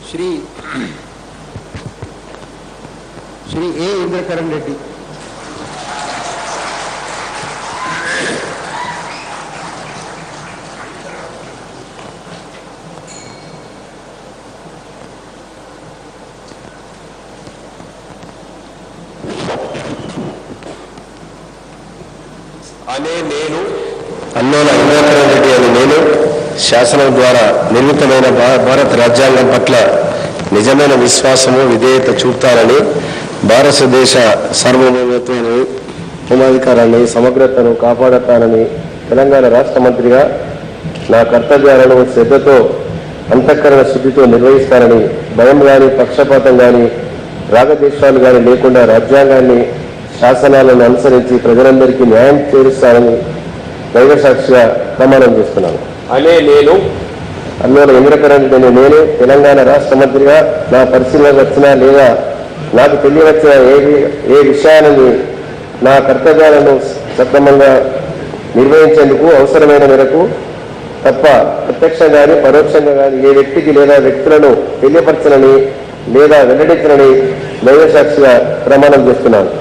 శ్రీ ఏ ఇంద్రకరణ్ రెడ్డి. అన్నోల ఇంద్రకరణ్ రెడ్డి అనే నేను శాసనం ద్వారా నిర్మితమైన భారత రాజ్యాంగం పట్ల నిజమైన విశ్వాసము విధేయత చూపుతానని, భారతదేశ సార్వభౌమత్వాన్ని, హోమాధికారాన్ని, సమగ్రతను కాపాడతానని తెలంగాణ రాష్ట్ర మంత్రిగా నా కర్తవ్యాలను శ్రద్ధతో అంతఃకరణ శుద్ధితో నిర్వహిస్తానని, భయం కానీ పక్షపాతం కానీ రాగద్వేషాలు కానీ లేకుండా రాజ్యాంగాన్ని శాసనాలను అనుసరించి ప్రజలందరికీ న్యాయం చేరుస్తానని దైవసాక్షిగా ప్రమాణం చేస్తున్నాను. అన్నోల ఇంద్రకరణ్ అనే నేను తెలంగాణ రాష్ట్ర మంత్రిగా నా పరిశీలనకు వచ్చినా లేదా నాకు తెలియవచ్చిన ఏ విషయాలని నా కర్తవ్యాలను సక్రమంగా నిర్వహించేందుకు అవసరమైన మేరకు తప్ప ప్రత్యక్షంగా కానీ పరోక్షంగా కానీ ఏ వ్యక్తికి లేదా వ్యక్తులను తెలియపరచనని లేదా వెల్లడించనని దైవసాక్షిగా ప్రమాణం చేస్తున్నాను.